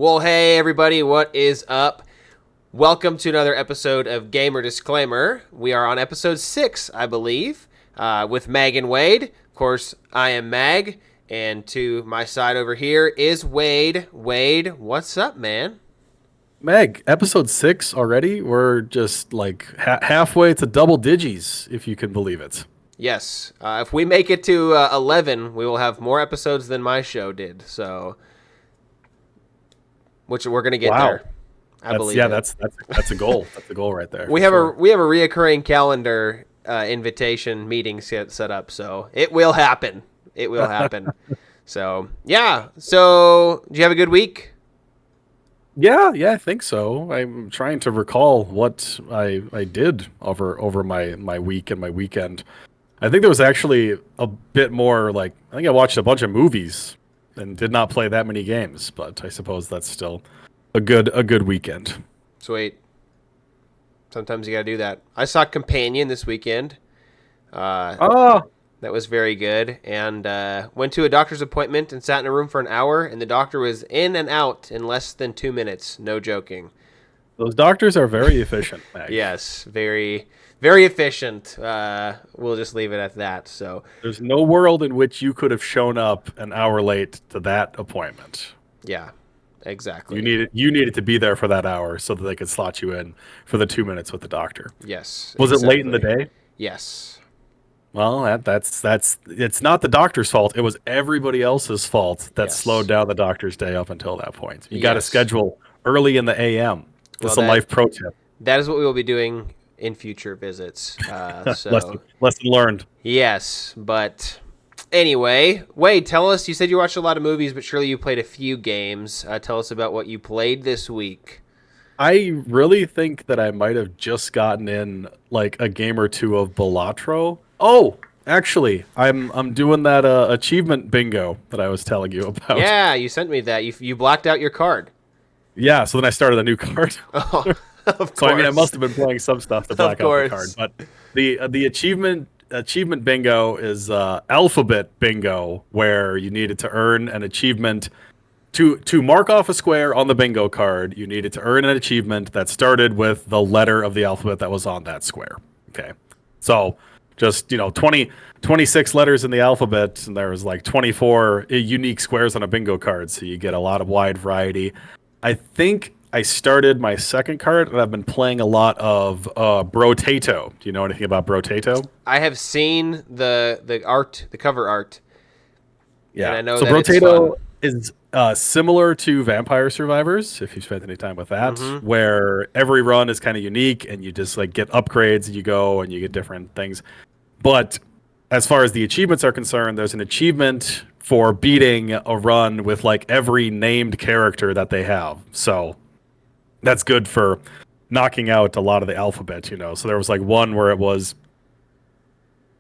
Well, hey everybody, what is up? Welcome to another episode of Gamer Disclaimer. We are on episode 6, I believe, with Mag and Wade. Of course, I am Mag, and to my side over here is Wade. Wade, what's up, man? Meg, episode 6 already? We're just like halfway to double digits, if you can believe it. Yes, if we make it to 11, we will have more episodes than my show did. So, which we're gonna get Wow. there. I That's believe yeah, it. that's a goal. That's a goal right there We for have a sure. we have a reoccurring calendar set up, so it will happen. It will happen. So yeah. So do you have a good week? Yeah, I think so. I'm trying to recall what I did over my week and my weekend. I think there was actually a bit more like I think I watched a bunch of movies and did not play that many games, but I suppose that's still a good weekend. Sweet. Sometimes you gotta do that. I saw Companion this weekend. Uh, Oh, that was very good, and went to a doctor's appointment and sat in a room for an hour, and the doctor was in and out in less than 2 minutes. No joking. those doctors are very efficient, Meg. Yes, very, very efficient. We'll just leave it at that. So There's no world in which you could have shown up an hour late to that appointment. yeah, You exactly. needed to be there for that hour so that they could slot you in for the 2 minutes with the doctor. Yes, Was it late in the exactly. day? Yes. Well, that's it's not the doctor's fault. It was everybody else's fault that slowed Yes. down the doctor's day up until that point. You got to Yes. schedule early in the AM. Well, Just a life pro tip. that is what we will be doing in future visits. lesson So lesson learned. yes, but anyway, Wade, tell us. You said you watched a lot of movies, but surely you played a few games. Tell us about what you played this week. I really think that I might have just gotten in like a game or two of Balatro. Oh, actually, I'm doing that achievement bingo that I was telling you about. Yeah, you sent me that. You blacked out your card. Yeah, so then I started a new card. Oh, of So I mean, I course, must have been playing some stuff to of black out the card, course. but the achievement bingo is alphabet bingo, where you needed to earn an achievement to mark off a square on the bingo card. You needed to earn an achievement that started with the letter of the alphabet that was on that square. Okay, so just 26 letters in the alphabet, and there was like 24 unique squares on a bingo card, so you get a lot of wide variety. I think I started my second card, and I've been playing a lot of Brotato. Do you know anything about Brotato? I have seen the art, the cover art, and Yeah. I know So that it's fun. Brotato is similar to Vampire Survivors, if you spent any time with that, Mm-hmm. where every run is kind of unique, and you just like get upgrades, and you go and you get different things. But as far as the achievements are concerned, there's an achievement for beating a run with like every named character that they have. So that's good for knocking out a lot of the alphabet. So there was like one where it was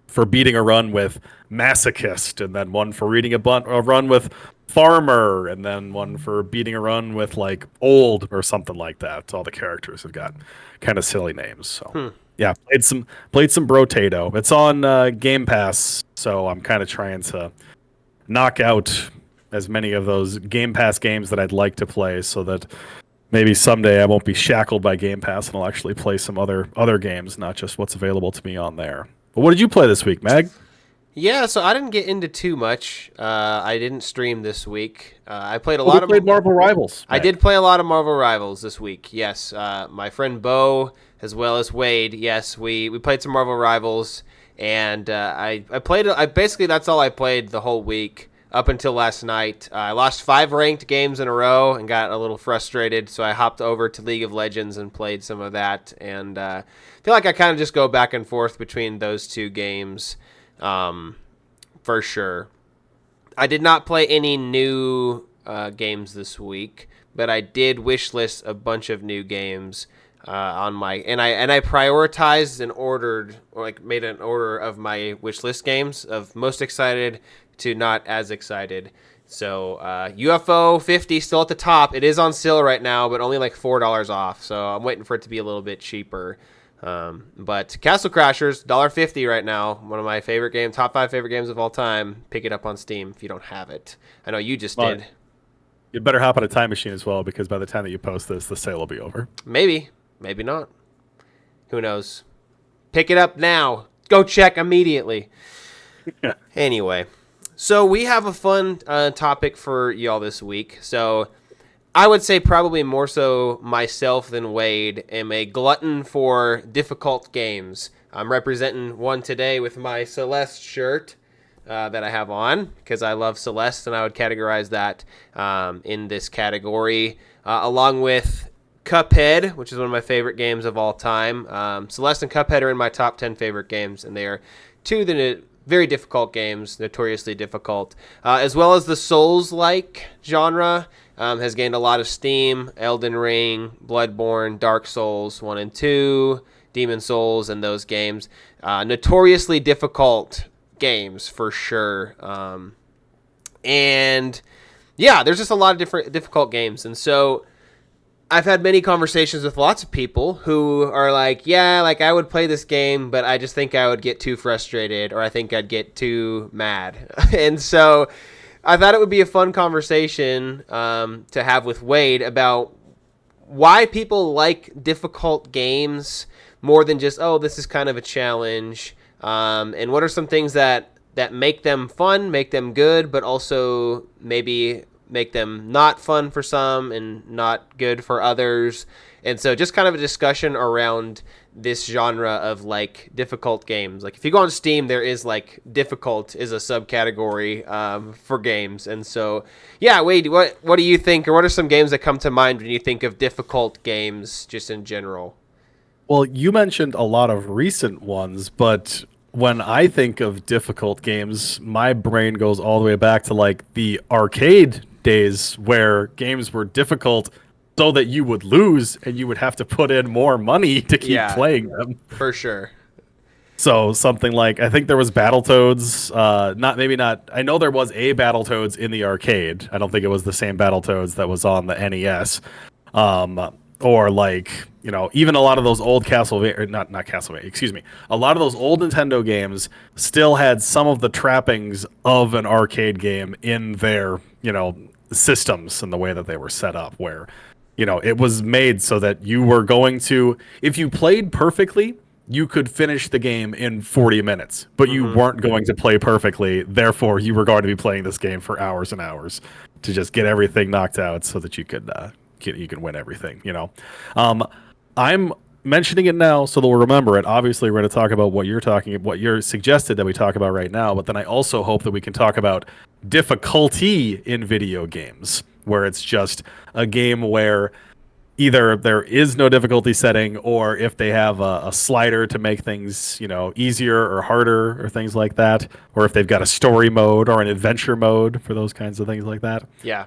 for beating a run with masochist, and then one for reading a run with farmer, and then one for beating a run with like old or something like that. All the characters have got kind of silly names. So Hmm. yeah, played some Brotato. It's on Game Pass, so I'm kind of trying to knock out as many of those Game Pass games that I'd like to play, so that maybe someday I won't be shackled by Game Pass and I'll actually play some other games, not just what's available to me on there. But what did you play this week, Mag? Yeah, so I didn't get into too much. I didn't stream this week. I played a Oh, we lot played of. Marvel Rivals, I Mag. did play a lot of Marvel Rivals this week. Yes, my friend Bo as well as Wade. Yes, we played some Marvel Rivals, and I played. I basically that's all I played the whole week up until last night. I lost 5 ranked games in a row and got a little frustrated, so I hopped over to League of Legends and played some of that. And feel like I kind of just go back and forth between those two games, for sure. I did not play any new games this week, but I did wishlist a bunch of new games on my and I prioritized and ordered or like made an order of my wishlist games of most excited to not as excited. So UFO 50 still at the top. It is on sale right now, but only like $4 off. So I'm waiting for it to be a little bit cheaper. But Castle Crashers, $1.50 right now. One of my favorite games, top 5 favorite games of all time. Pick it up on Steam if you don't have it. I know you just But did. You better hop on a time machine as well, because by the time that you post this, the sale will be over. Maybe, maybe not. Who knows? Pick it up now. Go check immediately. Yeah. Anyway, so we have a fun topic for y'all this week. So I would say probably more so myself than Wade am a glutton for difficult games. I'm representing one today with my Celeste shirt that I have on because I love Celeste, and I would categorize that in this category, along with Cuphead, which is one of my favorite games of all time. Celeste and Cuphead are in my top 10 favorite games, and they are two the very difficult games, notoriously difficult, as well as the Souls-like genre. Has gained a lot of steam. Elden Ring, Bloodborne, Dark Souls 1 and 2, Demon Souls, and those games. Notoriously difficult games, for sure. And yeah, there's just a lot of different difficult games. And so I've had many conversations with lots of people who are like, yeah, like I would play this game, but I just think I would get too frustrated, or I think I'd get too mad. And so I thought it would be a fun conversation to have with Wade about why people like difficult games more than just, oh, this is kind of a challenge, and what are some things that make them fun, make them good, but also maybe make them not fun for some and not good for others. And so just kind of a discussion around this genre of like difficult games. Like if you go on Steam, there is like difficult is a subcategory for games. And so, yeah, Wade, what do you think, or what are some games that come to mind when you think of difficult games just in general? Well, you mentioned a lot of recent ones, but when I think of difficult games, my brain goes all the way back to like the arcade days where games were difficult so that you would lose and you would have to put in more money to keep Yeah, playing them. for sure. So something like, I think there was Battletoads, not. I know there was a Battletoads in the arcade. I don't think it was the same Battletoads that was on the NES. Or like, even a lot of those old Castlevania, not Castlevania, excuse me. A lot of those old Nintendo games still had some of the trappings of an arcade game in their, systems and the way that they were set up, where it was made so that you were going to, if you played perfectly, you could finish the game in 40 minutes, but you weren't going to play perfectly. Therefore, you were going to be playing this game for hours and hours to just get everything knocked out so that you could win everything. I'm mentioning it now so they'll remember it. Obviously, we're going to talk about what you're suggested that we talk about right now, but then I also hope that we can talk about difficulty in video games, where it's just a game where either there is no difficulty setting, or if they have a slider to make things, easier or harder or things like that, or if they've got a story mode or an adventure mode for those kinds of things like that. Yeah.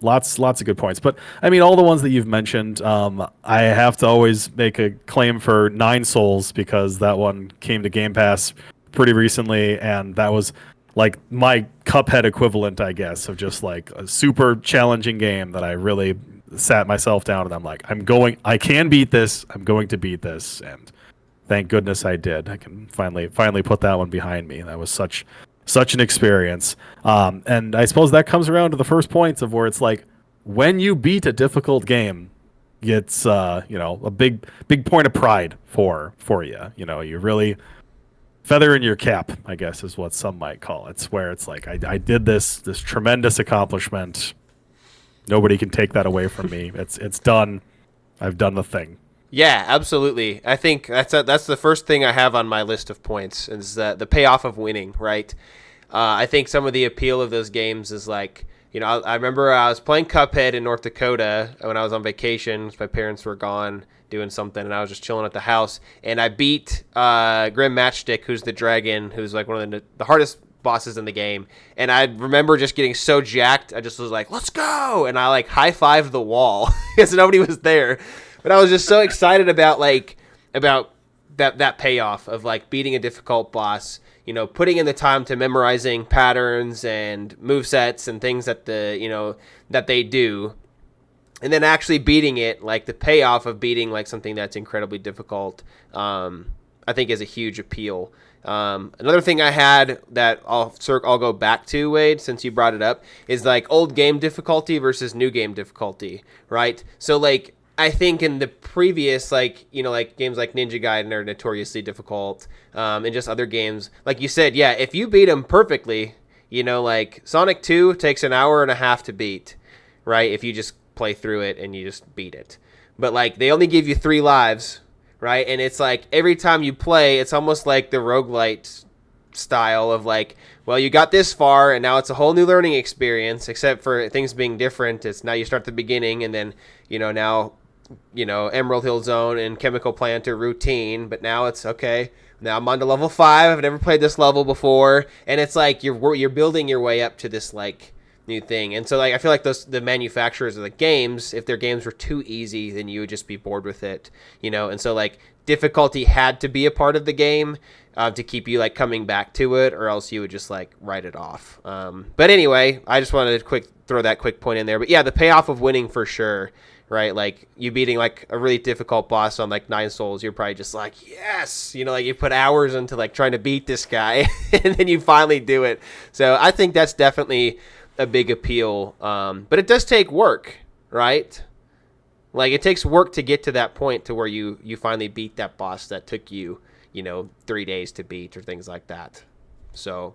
Lots of good points. But I mean, all the ones that you've mentioned, I have to always make a claim for Nine Souls, because that one came to Game Pass pretty recently, and that was like my Cuphead equivalent, I guess, of just like a super challenging game that I really sat myself down and I'm like, I can beat this. I'm going to beat this. And thank goodness I did. I can finally put that one behind me. That was such an experience. And I suppose that comes around to the first points of where it's like, when you beat a difficult game, it's a big point of pride for you. You really feather in your cap, I guess is what some might call it. It's where it's like, I did this tremendous accomplishment. Nobody can take that away from me. It's done. I've done the thing. Yeah, absolutely. I think that's the first thing I have on my list of points is the payoff of winning, right? I think some of the appeal of those games is like, I remember I was playing Cuphead in North Dakota when I was on vacation. My parents were gone doing something, and I was just chilling at the house. And I beat Grim Matchstick, who's the dragon, who's like one of the hardest bosses in the game. And I remember just getting so jacked, I just was like, let's go! And I like high-fived the wall because nobody was there. But I was just so excited about that payoff of like beating a difficult boss, putting in the time to memorizing patterns and movesets and things that that they do, and then actually beating it, like the payoff of beating like something that's incredibly difficult, I think is a huge appeal. Another thing I had that I'll go back to, Wade, since you brought it up, is like old game difficulty versus new game difficulty, right? So like I think in the previous, like, you know, like games like Ninja Gaiden are notoriously difficult, and just other games, like you said, yeah, if you beat them perfectly, you know, like Sonic 2 takes an hour and a half to beat, right? If you just play through it and you just beat it. But like they only give you 3 lives, right? And it's like every time you play, it's almost like the roguelite style of like, well, you got this far and now it's a whole new learning experience, except for things being different. It's now you start at the beginning and then, you know, now, you know, Emerald Hill Zone and Chemical Plant are routine, but now it's okay. Now I'm on to level 5. I've never played this level before, and it's like you're building your way up to this like new thing. And so like I feel like the manufacturers of the games, if their games were too easy, then you would just be bored with it, you know. And so like difficulty had to be a part of the game to keep you like coming back to it, or else you would just like write it off. But anyway, I just wanted to throw that quick point in there. But yeah, the payoff of winning for sure. Right, like you beating like a really difficult boss on like 9 Souls, you're probably just like, yes, you know, like you put hours into like trying to beat this guy, and then you finally do it. So I think that's definitely a big appeal. But it does take work, right? Like it takes work to get to that point to where you finally beat that boss that took you, you know, 3 days to beat or things like that. So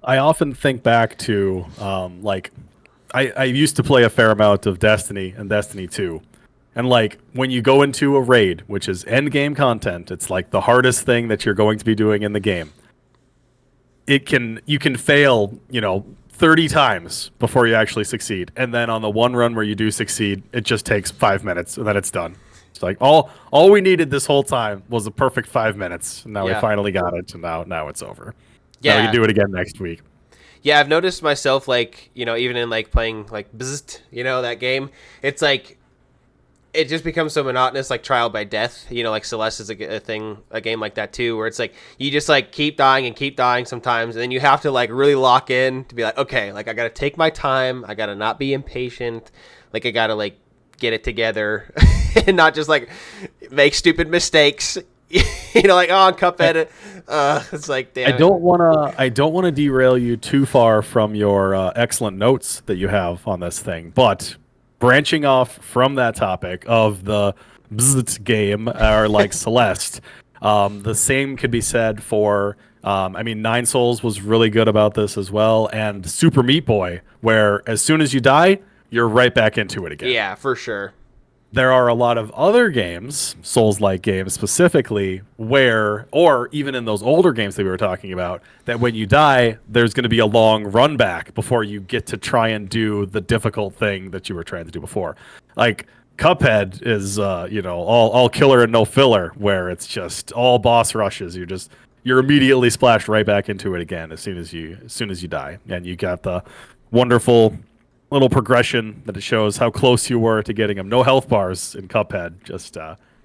I often think back to like I used to play a fair amount of Destiny and Destiny 2. And like when you go into a raid, which is end game content, it's like the hardest thing that you're going to be doing in the game. You can fail, you know, 30 times before you actually succeed. And then on the one run where you do succeed, it just takes 5 minutes and then it's done. It's like all we needed this whole time was a perfect 5 minutes. And now we finally got it, and now it's over. Yeah. Now we can do it again next week. Yeah, I've noticed myself, like, you know, even in, like, playing, like, Bzzzt, you know, that game, it's, like, it just becomes so monotonous, like, trial by death. You know, like, Celeste is a game like that, too, where it's, like, you just, like, keep dying sometimes, and then you have to, like, really lock in to be like, okay, like, I gotta take my time, I gotta not be impatient, like, I gotta, like, get it together, and not just, like, make stupid mistakes. You know, like, oh, Cuphead. It's like, damn. I don't wanna derail you too far from your excellent notes that you have on this thing, but branching off from that topic of the Bzzzt game, or like Celeste, the same could be said for. I mean, 9 Souls was really good about this as well, and Super Meat Boy, where as soon as you die, you're right back into it again. Yeah, for sure. There are a lot of other games, Souls-like games specifically, where, or even in those older games that we were talking about, that when you die, there's going to be a long run back before you get to try and do the difficult thing that you were trying to do before. Like, Cuphead is, you know, all killer and no filler, where it's just all boss rushes. You're immediately splashed right back into it again as soon as you die, and you got the wonderful little progression that it shows how close you were to getting them. No health bars in Cuphead, just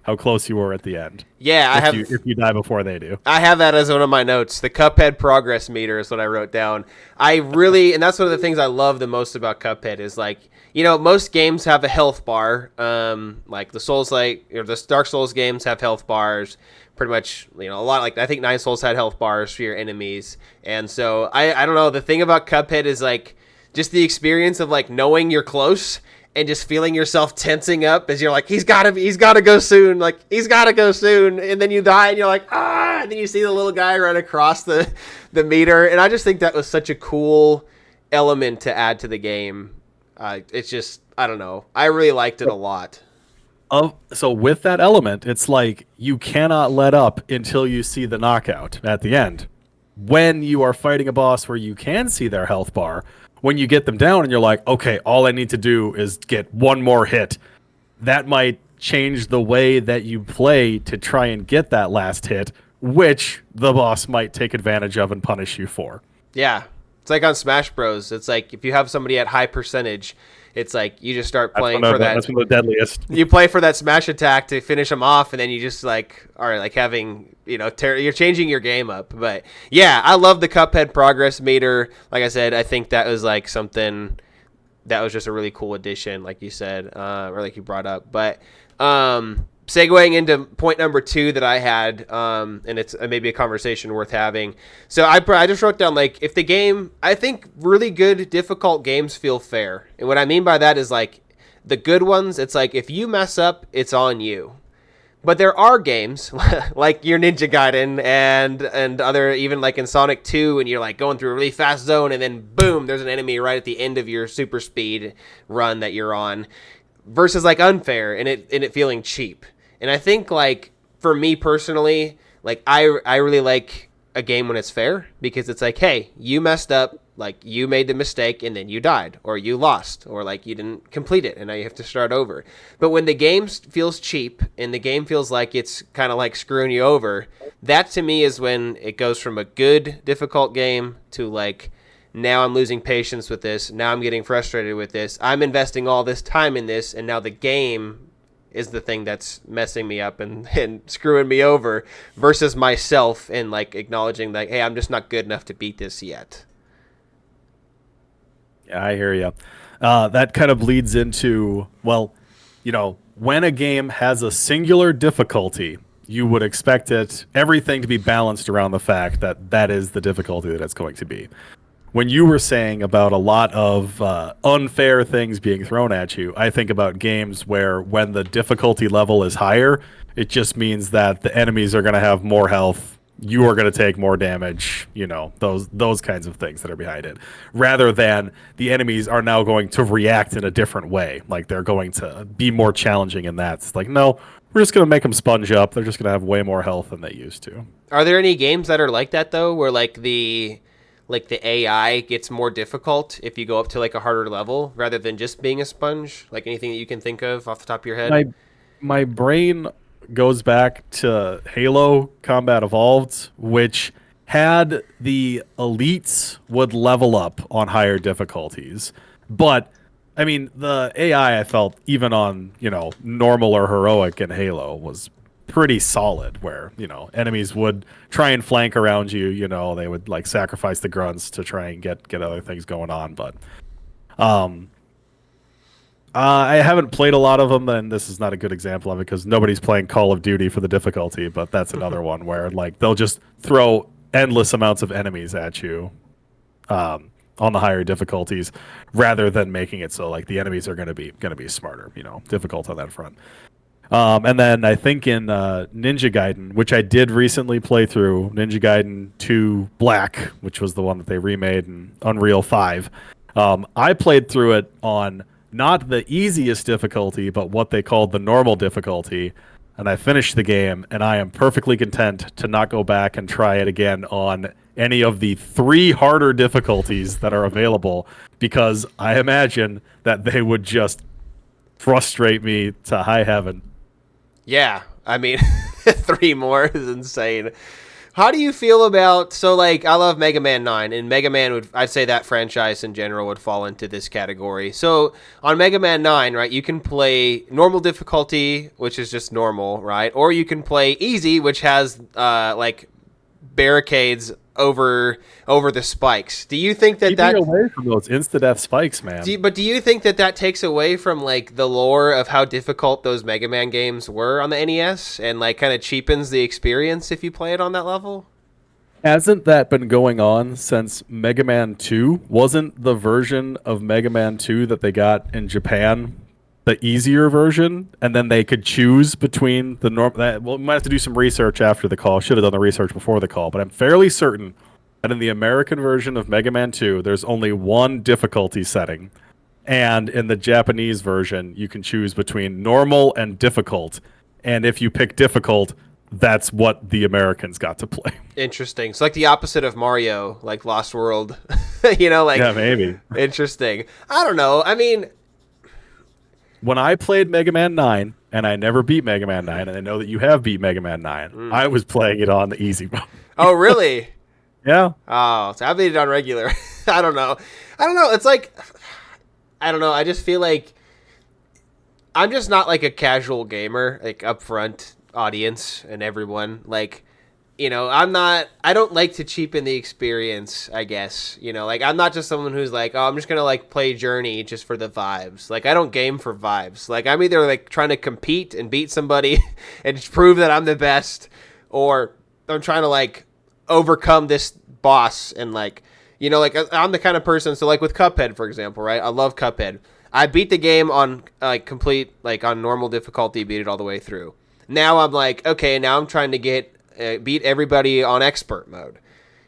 how close you were at the end. Yeah, if you die before they do. I have that as one of my notes. The Cuphead progress meter is what I wrote down. And that's one of the things I love the most about Cuphead is, like, you know, most games have a health bar. Like the the Dark Souls games have health bars. Pretty much, you know, a lot. Like I think 9 Souls had health bars for your enemies, and so I don't know. The thing about Cuphead is like, just the experience of like knowing you're close and just feeling yourself tensing up as you're like, he's gotta go soon. Like he's gotta go soon. And then you die and you're like, ah, and then you see the little guy run across the meter. And I just think that was such a cool element to add to the game. It's just, I don't know. I really liked it a lot. So with that element, it's like you cannot let up until you see the knockout at the end. When you are fighting a boss where you can see their health bar, when you get them down and you're like, okay, all I need to do is get one more hit, that might change the way that you play to try and get that last hit, which the boss might take advantage of and punish you for. Yeah. It's like on Smash Bros. It's like if you have somebody at high percentage, it's like you just start playing for that. That's one of the deadliest. You play for that smash attack to finish them off, and then you just like are like having, you know, you're changing your game up. But yeah, I love the Cuphead progress meter. Like I said, I think that was like something that was just a really cool addition, like you said, or like you brought up. But segueing into point number 2 that I had, and it's maybe a conversation worth having. So I just wrote down, like, if the game, I think really good difficult games feel fair. And what I mean by that is, like, the good ones, it's like if you mess up, it's on you. But there are games like your Ninja Gaiden and other, even like in Sonic 2, and you're like going through a really fast zone, and then boom, there's an enemy right at the end of your super speed run that you're on, versus like unfair and it feeling cheap. And I think, like, for me personally, like I really like a game when it's fair, because it's like, hey, you messed up, like you made the mistake and then you died, or you lost, or like you didn't complete it and now you have to start over. But when the game feels cheap and the game feels like it's kind of like screwing you over, that to me is when it goes from a good difficult game to like, now I'm losing patience with this, now I'm getting frustrated with this, I'm investing all this time in this, and now the game is the thing that's messing me up and screwing me over, versus myself, and like acknowledging like, hey, I'm just not good enough to beat this yet. Yeah, I hear you. That kind of leads into, well, when a game has a singular difficulty, you would expect everything to be balanced around the fact that that is the difficulty that it's going to be. When you were saying about a lot of unfair things being thrown at you, I think about games where when the difficulty level is higher, it just means that the enemies are going to have more health, you are going to take more damage, those kinds of things that are behind it, rather than the enemies are now going to react in a different way, like they're going to be more challenging in that. It's like, no, we're just going to make them sponge up. They're just going to have way more health than they used to. Are there any games that are like that though, where like the AI gets more difficult if you go up to like a harder level, rather than just being a sponge? Like anything that you can think of off the top of your head? My brain goes back to Halo Combat Evolved, which had the elites would level up on higher difficulties. But I mean, the AI, I felt, even on, normal or heroic in Halo, was pretty solid, where, enemies would try and flank around you, they would like sacrifice the grunts to try and get other things going on. But I haven't played a lot of them, and this is not a good example of it because nobody's playing Call of Duty for the difficulty, but that's another one where like they'll just throw endless amounts of enemies at you on the higher difficulties, rather than making it so like the enemies are going to be smarter, difficult on that front. And then I think in Ninja Gaiden, which I did recently play through, Ninja Gaiden 2 Black, which was the one that they remade in Unreal 5, I played through it on not the easiest difficulty, but what they called the normal difficulty, and I finished the game, and I am perfectly content to not go back and try it again on any of the 3 harder difficulties that are available, because I imagine that they would just frustrate me to high heaven. Yeah, I mean, 3 more is insane. How do you feel about, so like, I love Mega Man 9, and Mega Man I'd say that franchise in general would fall into this category. So on Mega Man 9, right, you can play normal difficulty, which is just normal, right? Or you can play easy, which has like barricades over the spikes. Do you think that Keep me away from those insta-death spikes, man? Do you think that takes away from like the lore of how difficult those Mega Man games were on the NES, and like kind of cheapens the experience if you play it on that level? Hasn't that been going on since Mega Man 2? Wasn't the version of Mega Man 2 that they got in Japan the easier version, and then they could choose between the norm? Well, we might have to do some research after the call. Should have done the research before the call, but I'm fairly certain that in the American version of Mega Man 2, there's only one difficulty setting, and in the Japanese version, you can choose between normal and difficult. And if you pick difficult, that's what the Americans got to play. Interesting. It's like the opposite of Mario, like Lost World. Yeah, maybe. Interesting. I don't know. I mean, when I played Mega Man 9, and I never beat Mega Man 9, and I know that you have beat Mega Man 9, I was playing it on the easy mode. Oh, really? Yeah. Oh, so I beat it on regular. I don't know. It's like, I don't know. I just feel like I'm just not like a casual gamer, like upfront audience and everyone. Like, I don't like to cheapen the experience, I guess. Like, I'm not just someone who's like, oh, I'm just going to, like, play Journey just for the vibes. Like, I don't game for vibes. Like, I'm either, like, trying to compete and beat somebody and just prove that I'm the best, or I'm trying to, like, overcome this boss and, like, like, I'm the kind of person, so, like, with Cuphead, for example, right? I love Cuphead. I beat the game on, like, on normal difficulty, beat it all the way through. Now I'm like, okay, now I'm trying to beat everybody on expert mode,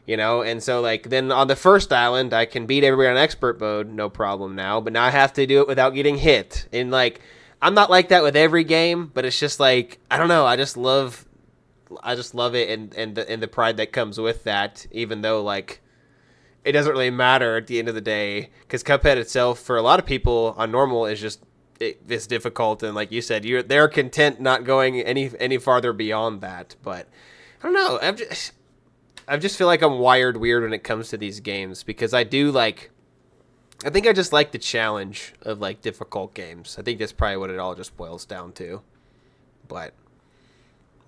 and so, like, then on the first island I can beat everybody on expert mode, no problem now, but now I have to do it without getting hit. And, like, I'm not like that with every game, but it's just like, I don't know, I just love it, and the pride that comes with that, even though, like, it doesn't really matter at the end of the day, because Cuphead itself, for a lot of people on normal, is just it's difficult, and like you said, they're content not going any farther beyond that. But I don't know. I just feel like I'm wired weird when it comes to these games, because I think I just like the challenge of, like, difficult games. I think that's probably what it all just boils down to. But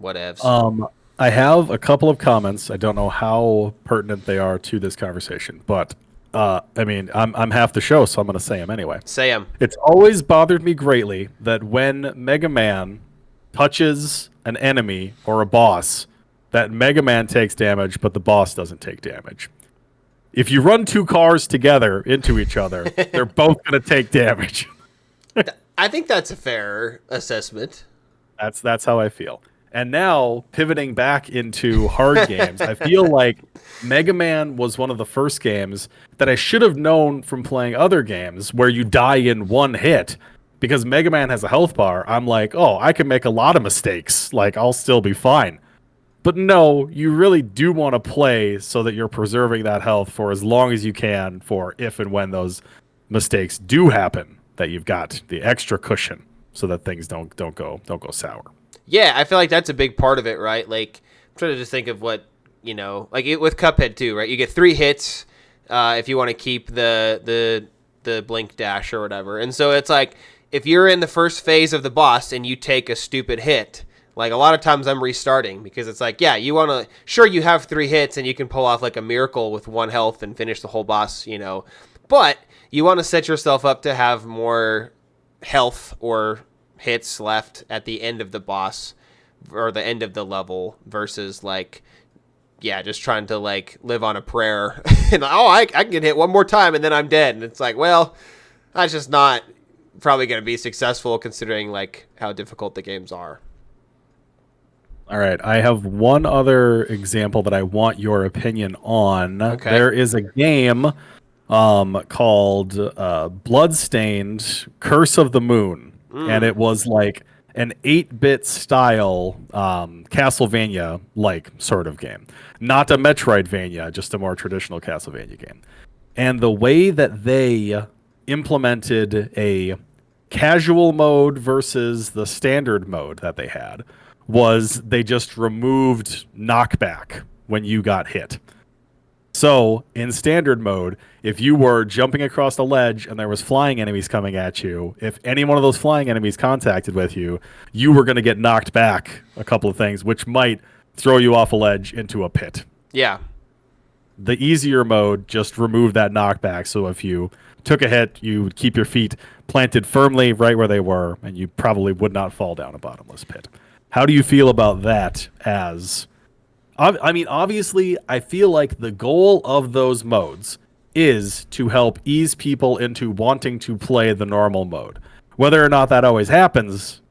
whatevs. I have a couple of comments. I don't know how pertinent they are to this conversation, but I mean, I'm half the show, so I'm going to say them anyway. Say them. It's always bothered me greatly that when Mega Man touches an enemy or a boss, that Mega Man takes damage, but the boss doesn't take damage. If you run two cars together into each other, they're both going to take damage. I think that's a fair assessment. That's how I feel. And now, pivoting back into hard games, I feel like Mega Man was one of the first games that I should have known from playing other games where you die in one hit. Because Mega Man has a health bar, I'm like, oh, I can make a lot of mistakes. Like, I'll still be fine. But no, you really do want to play so that you're preserving that health for as long as you can, for if and when those mistakes do happen, that you've got the extra cushion so that things don't go sour. Yeah, I feel like that's a big part of it, right? Like, I'm trying to just think of what, like with Cuphead too, right? You get 3 hits if you want to keep the blink dash or whatever. And so it's like, if you're in the first phase of the boss and you take a stupid hit, like, a lot of times I'm restarting, because it's like, yeah, you want to, sure, you have 3 hits and you can pull off, like, a miracle with 1 health and finish the whole boss, but you want to set yourself up to have more health or hits left at the end of the boss or the end of the level, versus, like, yeah, just trying to, like, live on a prayer and, oh, I can get hit one more time and then I'm dead. And it's like, well, that's just not probably going to be successful, considering, like, how difficult the games are. All right, I have one other example that I want your opinion on. Okay. There is a game called Bloodstained Curse of the Moon. And it was like an 8-bit style Castlevania-like sort of game. Not a Metroidvania, just a more traditional Castlevania game. And the way that they implemented a casual mode versus the standard mode that they had was they just removed knockback when you got hit. So, in standard mode, if you were jumping across a ledge and there was flying enemies coming at you, if any one of those flying enemies contacted with you, you were going to get knocked back a couple of things, which might throw you off a ledge into a pit. Yeah. The easier mode just removed that knockback, so if you took a hit, you would keep your feet planted firmly right where they were, and you probably would not fall down a bottomless pit. How do you feel about that as... I mean, obviously, I feel like the goal of those modes is to help ease people into wanting to play the normal mode. Whether or not that always happens,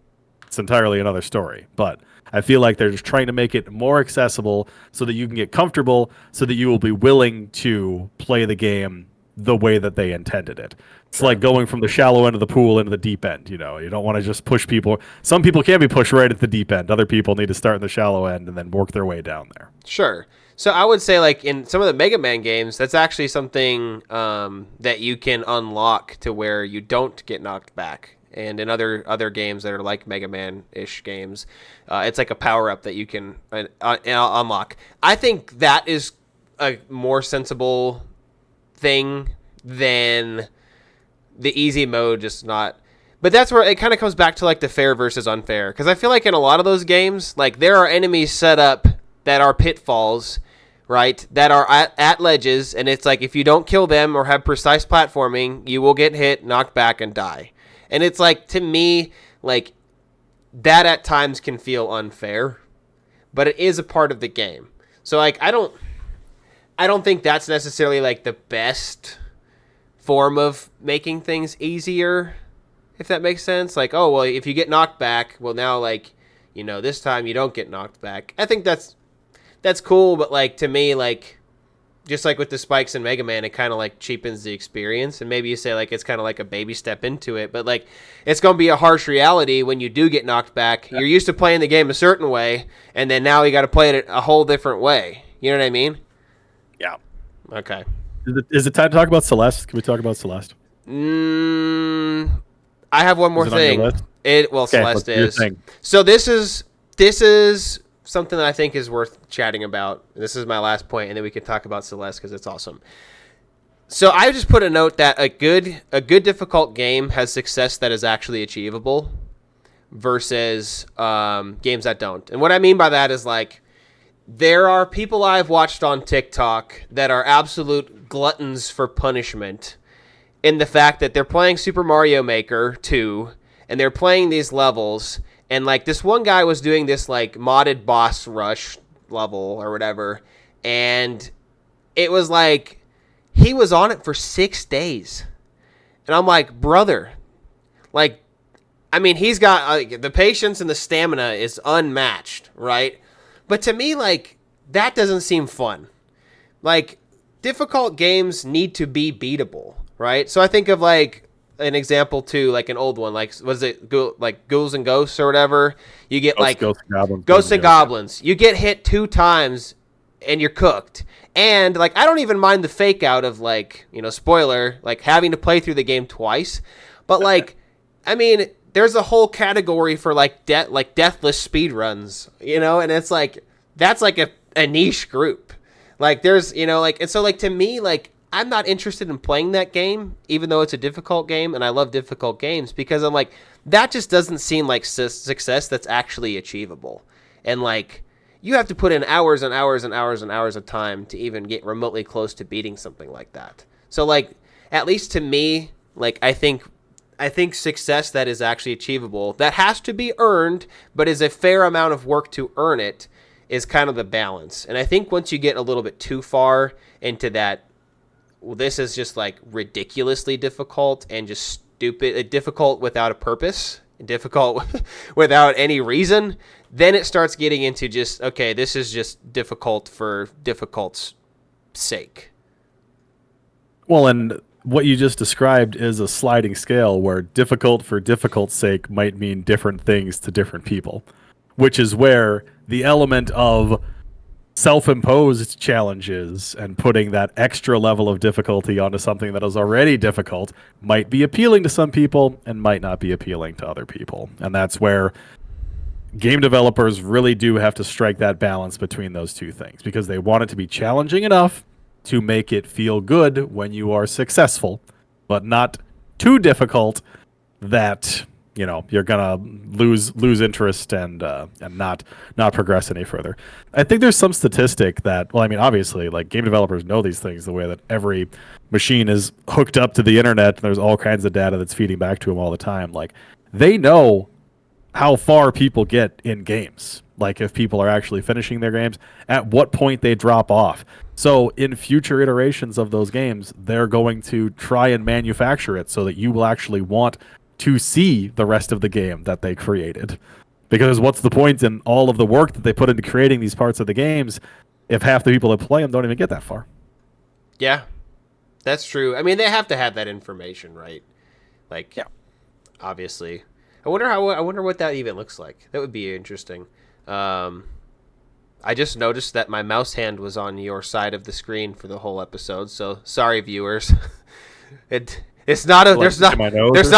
it's entirely another story. But I feel like they're just trying to make it more accessible so that you can get comfortable, so that you will be willing to play the game the way that they intended it. It's like going from the shallow end of the pool into the deep end. You don't want to just push people. Some people can be pushed right at the deep end. Other people need to start in the shallow end and then work their way down there. Sure. So I would say, like, in some of the Mega Man games, that's actually something that you can unlock to where you don't get knocked back. And in other games that are like Mega Man-ish games, it's like a power-up that you can unlock. I think that is a more sensible thing than the easy mode, just not. But that's where it kind of comes back to, like, the fair versus unfair. Because I feel like in a lot of those games, like, there are enemies set up that are pitfalls, right, that are at ledges, and it's like if you don't kill them or have precise platforming, you will get hit, knocked back, and die. And it's like, to me, like, that at times can feel unfair, but it is a part of the game. So, like, I don't think that's necessarily, like, the best form of making things easier, if that makes sense. Like, oh, well, if you get knocked back, well, now, like, you know, this time you don't get knocked back. I think that's cool, but, like, to me, like, just like with the spikes in Mega Man, it kind of, like, cheapens the experience. And maybe you say, like, it's kind of like a baby step into it, but, like, it's going to be a harsh reality when you do get knocked back. You're used to playing the game a certain way, and then now you got to play it a whole different way. You know what I mean? Yeah. Okay. Is it time to talk about Celeste? Can we talk about Celeste? I have one more thing. Okay, Celeste is. So this is something that I think is worth chatting about. This is my last point, and then we can talk about Celeste because it's awesome. So I just put a note that a good difficult game has success that is actually achievable versus games that don't. And what I mean by that is, like, there are people I've watched on TikTok that are absolute gluttons for punishment in the fact that they're playing Super Mario Maker 2 and they're playing these levels, and, like, this one guy was doing this, like, modded boss rush level or whatever, and it was like he was on it for 6 days. And I'm like, brother, like, I mean, he's got the patience and the stamina is unmatched, right? But to me, like, that doesn't seem fun. Like, difficult games need to be beatable, right? So I think of, like, an example too, like an old one, like, was it like Ghouls and Ghosts or whatever? You get Ghosts and Goblins. You get hit 2 times and you're cooked. And, like, I don't even mind the fake out of, like, you know, spoiler, like, having to play through the game twice. But, like, I mean, there's a whole category for, like, deathless speedruns, you know, and it's like, that's like a niche group. Like, there's, you know, like, and so, like, to me, like, I'm not interested in playing that game, even though it's a difficult game, and I love difficult games, because I'm like, that just doesn't seem like success that's actually achievable. And, like, you have to put in hours and hours and hours and hours of time to even get remotely close to beating something like that. So, like, at least to me, like, I think success that is actually achievable, that has to be earned, but is a fair amount of work to earn it, is kind of the balance. And I think once you get a little bit too far into that, well, this is just, like, ridiculously difficult and just stupid, difficult without a purpose, difficult without any reason, then it starts getting into just, okay, this is just difficult for difficult's sake. Well, and what you just described is a sliding scale where difficult for difficult's sake might mean different things to different people, which is where the element of self-imposed challenges and putting that extra level of difficulty onto something that is already difficult might be appealing to some people and might not be appealing to other people. And that's where game developers really do have to strike that balance between those two things, because they want it to be challenging enough to make it feel good when you are successful, but not too difficult that, you know, you're gonna lose interest and not progress any further. I think there's some statistic that, well, I mean, obviously, like, game developers know these things, the way that every machine is hooked up to the internet and there's all kinds of data that's feeding back to them all the time. Like, they know how far people get in games. Like, if people are actually finishing their games, at what point they drop off. So in future iterations of those games, they're going to try and manufacture it so that you will actually want to see the rest of the game that they created. Because what's the point in all of the work that they put into creating these parts of the games if half the people that play them don't even get that far? Yeah, that's true. I mean, they have to have that information, right? Like, yeah, obviously. I wonder what that even looks like. That would be interesting. I just noticed that my mouse hand was on your side of the screen for the whole episode, so sorry, viewers. It's not a there's not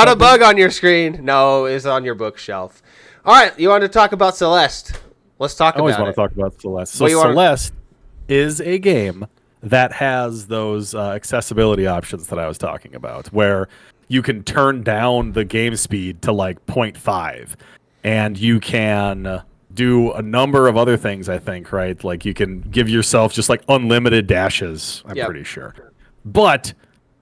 a bug on your screen. No, it's on your bookshelf. All right, you want to talk about Celeste? Let's talk about it. I always want to talk about Celeste. So Celeste is a game that has those accessibility options that I was talking about, where you can turn down the game speed to like 0.5, and you can do a number of other things, I think, right? Like you can give yourself just like unlimited dashes, I'm Yep. pretty sure. But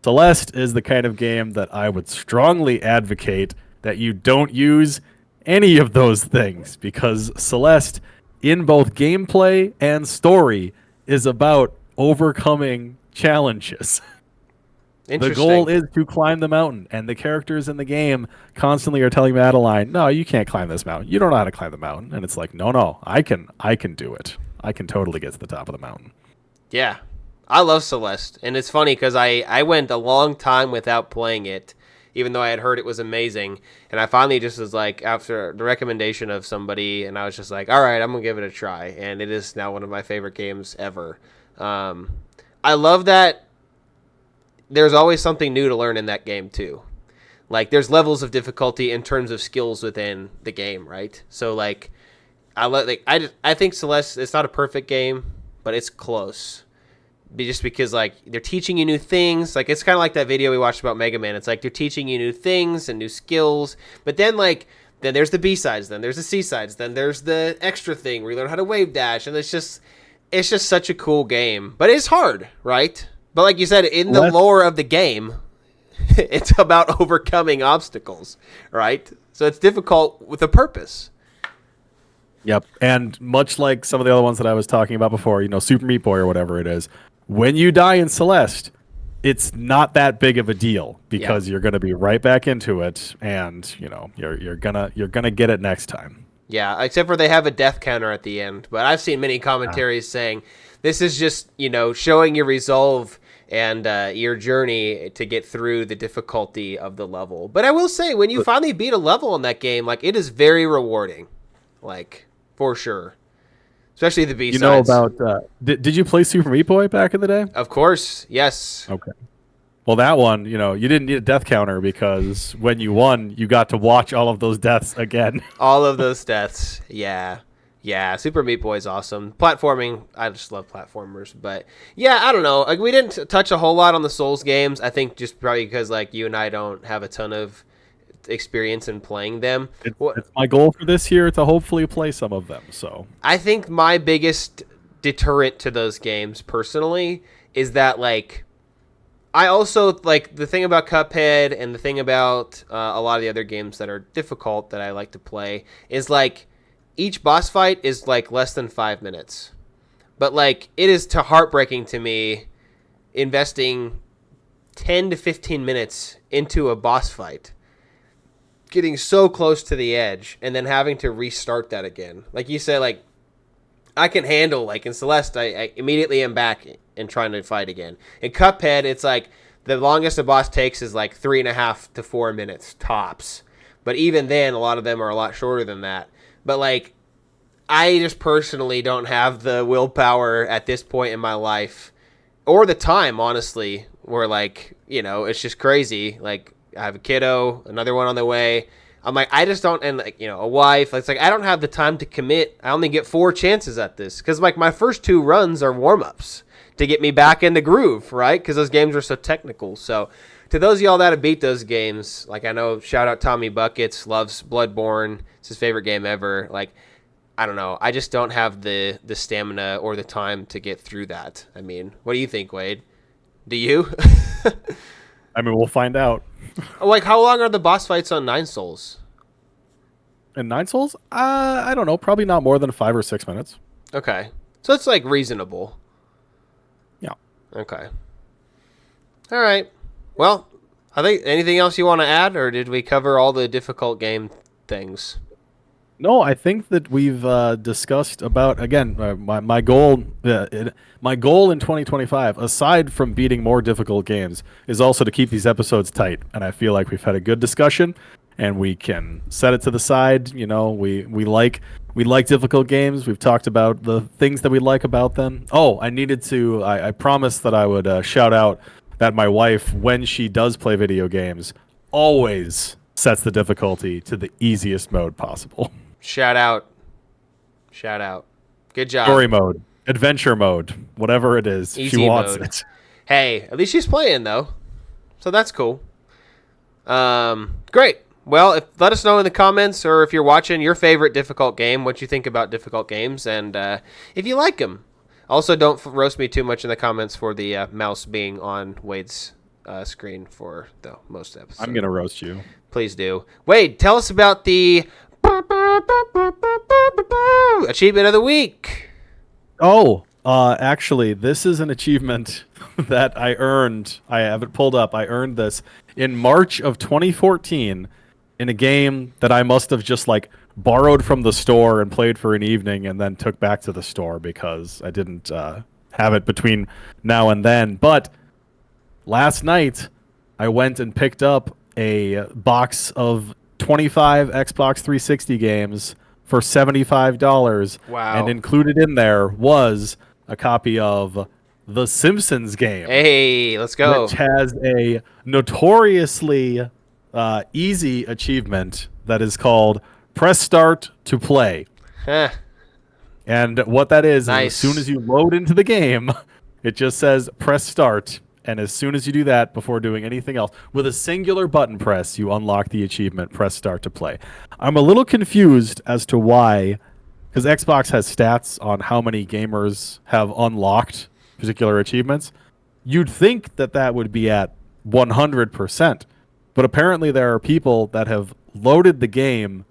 Celeste is the kind of game that I would strongly advocate that you don't use any of those things, because Celeste, in both gameplay and story, is about overcoming challenges. The goal Interesting. is to climb the mountain, and the characters in the game constantly are telling Madeline, "No, you can't climb this mountain. You don't know how to climb the mountain." And it's like, "No, no, I can do it. I can totally get to the top of the mountain." Yeah. I love Celeste. And it's funny because I went a long time without playing it, even though I had heard it was amazing. And I finally just was like, after the recommendation of somebody, and I was just like, all right, I'm going to give it a try. And it is now one of my favorite games ever. I love that there's always something new to learn in that game, too. Like, there's levels of difficulty in terms of skills within the game, right? So, like, I think Celeste, it's not a perfect game, but it's close. Just because, like, they're teaching you new things. Like, it's kind of like that video we watched about Mega Man. It's like they're teaching you new things and new skills. But then, like, then there's the B-sides. Then there's the C-sides. Then there's the extra thing where you learn how to wave dash. And it's just such a cool game. But it's hard, right? But like you said, in the lore of the game, it's about overcoming obstacles, right? So it's difficult with a purpose. Yep. And much like some of the other ones that I was talking about before, Super Meat Boy or whatever it is, when you die in Celeste, it's not that big of a deal, because you're going to be right back into it, and you're gonna get it next time. Yeah, except for they have a death counter at the end. But I've seen many commentaries saying this is just showing your resolve and your journey to get through the difficulty of the level. But I will say, when you finally beat a level in that game, like, it is very rewarding, like, for sure. Especially the B-sides. Did you play Super Meat Boy back in the day? Of course, yes. Okay. Well, that one, you didn't need a death counter, because when you won, you got to watch all of those deaths again. All of those deaths, yeah. Yeah, Super Meat Boy is awesome. Platforming, I just love platformers. But, yeah, I don't know. Like, we didn't touch a whole lot on the Souls games. I think just probably because, like, you and I don't have a ton of experience in playing them. It's my goal for this year to hopefully play some of them. So I think my biggest deterrent to those games personally is that, like, I also, like, the thing about Cuphead and the thing about a lot of the other games that are difficult that I like to play is, like, each boss fight is, like, less than 5 minutes. But, like, it is heartbreaking to me investing 10 to 15 minutes into a boss fight, getting so close to the edge, and then having to restart that again. Like you said, like, I can handle, like, in Celeste, I immediately am back and trying to fight again. In Cuphead, it's like the longest a boss takes is like 3.5 to 4 minutes tops. But even then, a lot of them are a lot shorter than that. But, like, I just personally don't have the willpower at this point in my life, or the time, honestly, where, like, it's just crazy. Like, I have a kiddo, another one on the way. I'm like, I just don't, and, like, a wife. It's like, I don't have the time to commit. I only get 4 chances at this, because, like, my first 2 runs are warm-ups to get me back in the groove, right? Because those games are so technical. So to those of y'all that have beat those games, like, I know, shout out Tommy Buckets, loves Bloodborne. It's his favorite game ever. Like, I don't know. I just don't have the stamina or the time to get through that. I mean, what do you think, Wade? Do you? I mean, we'll find out. Like, how long are the boss fights on Nine Souls? In Nine Souls? I don't know. Probably not more than 5 or 6 minutes. Okay. So it's, like, reasonable. Yeah. Okay. All right. Well, I think anything else you want to add, or did we cover all the difficult game things? No, I think that we've discussed about, again, my goal. My goal in 2025, aside from beating more difficult games, is also to keep these episodes tight. And I feel like we've had a good discussion, and we can set it to the side. We like difficult games. We've talked about the things that we like about them. Oh, I promised that I would shout out that my wife, when she does play video games, always sets the difficulty to the easiest mode possible. Shout out. Good job. Story mode, adventure mode, whatever it is. Easy she wants mode. it. Hey, at least she's playing, though. So that's cool. Great. Well, let us know in the comments, or if you're watching, your favorite difficult game, what you think about difficult games, and if you like them. Also, don't roast me too much in the comments for the mouse being on Wade's screen for the most episodes. I'm going to roast you. Please do. Wade, tell us about the achievement of the week. Oh, actually, this is an achievement that I earned. I have it pulled up. I earned this in March of 2014 in a game that I must have just like borrowed from the store and played for an evening and then took back to the store because I didn't have it between now and then. But last night, I went and picked up a box of 25 Xbox 360 games for $75. Wow. And included in there was a copy of The Simpsons game. Hey, let's go. Which has a notoriously easy achievement that is called Press Start to Play. Huh. And what that is Nice. as soon as you load into the game, it just says Press Start. And as soon as you do that, before doing anything else, with a singular button press, you unlock the achievement, Press Start to Play. I'm a little confused as to why, because Xbox has stats on how many gamers have unlocked particular achievements. You'd think that that would be at 100%. But apparently there are people that have loaded the game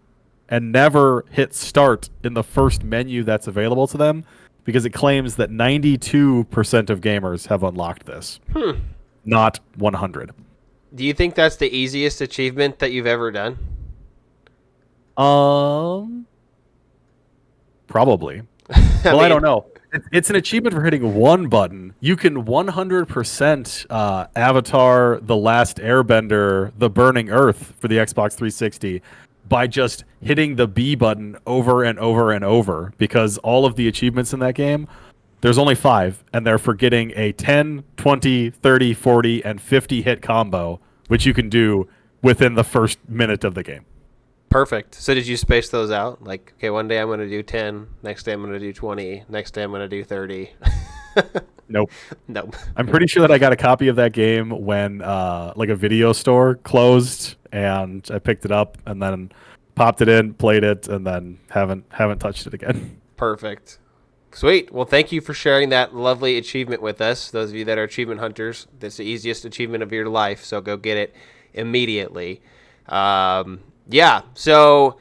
and never hit start in the first menu that's available to them because it claims that 92% of gamers have unlocked this. Not 100. Do you think that's the easiest achievement that you've ever done? Probably. Well, I don't know. It's an achievement for hitting one button. You can 100% Avatar The Last Airbender, The Burning Earth for the Xbox 360 by just hitting the B button over and over and over because all of the achievements in that game, there's only 5, and they're for getting a 10, 20, 30, 40, and 50 hit combo, which you can do within the first minute of the game. Perfect. So did you space those out? Like, okay, one day I'm going to do 10, next day I'm going to do 20, next day I'm going to do 30. Nope. Nope. I'm pretty sure that I got a copy of that game when like a video store closed, and I picked it up and then popped it in, played it, and then haven't touched it again. Perfect. Sweet. Well, thank you for sharing that lovely achievement with us. Those of you that are achievement hunters, that's the easiest achievement of your life, so go get it immediately. Yeah, so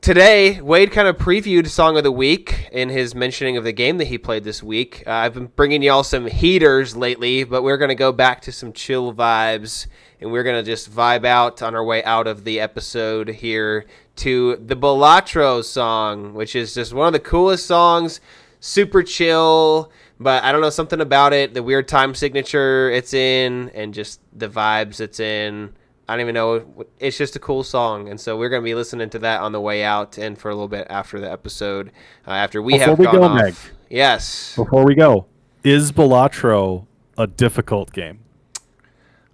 today, Wade kind of previewed Song of the Week in his mentioning of the game that he played this week. I've been bringing y'all some heaters lately, but we're going to go back to some chill vibes, and we're going to just vibe out on our way out of the episode here to the Balatro song, which is just one of the coolest songs, super chill, but I don't know, something about it, the weird time signature it's in, and just the vibes it's in. I don't even know. It's just a cool song. And so we're going to be listening to that on the way out and for a little bit after the episode, after we have gone off. Meg, yes. Before we go, is Balatro a difficult game?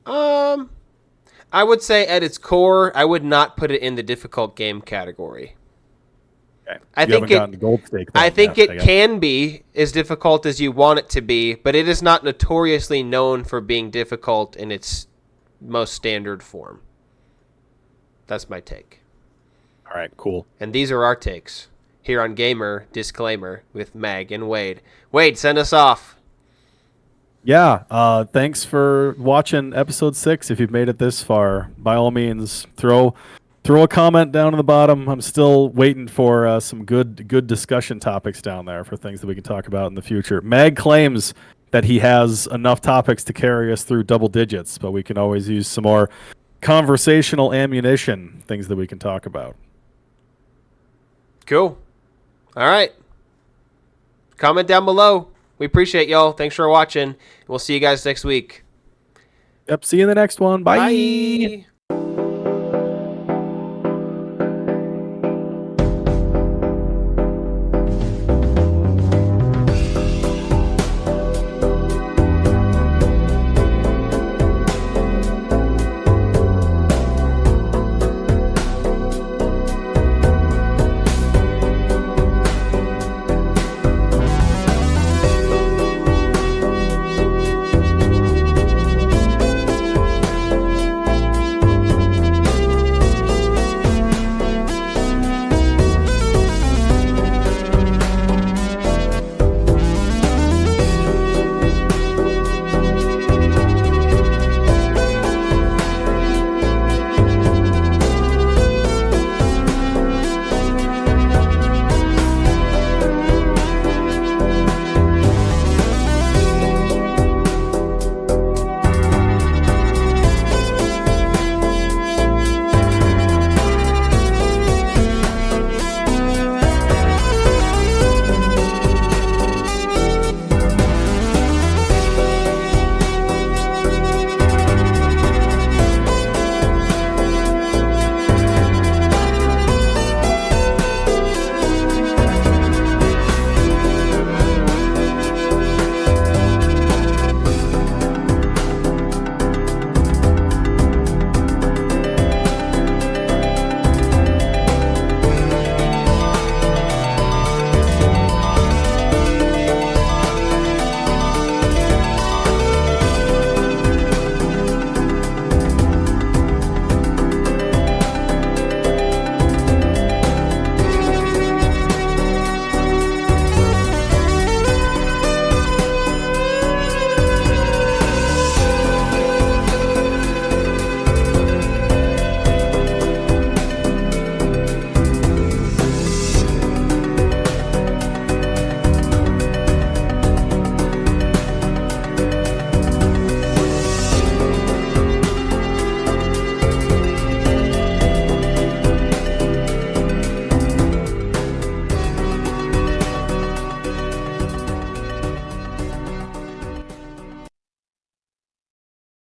I would say at its core, I would not put it in the difficult game category. Okay. I think it can be as difficult as you want it to be, but it is not notoriously known for being difficult in its most standard form. That's my take. All right, cool. And these are our takes here on Gamer Disclaimer with Mag and Wade. Wade, send us off. Yeah, thanks for watching episode 6. If you've made it this far, by all means, throw a comment down in the bottom. I'm still waiting for some good discussion topics down there for things that we can talk about in the future. Mag claims that he has enough topics to carry us through double digits, but we can always use some more conversational ammunition, things that we can talk about. Cool. All right. Comment down below. We appreciate y'all. Thanks for watching. We'll see you guys next week. Yep, see you in the next one. Bye. Bye.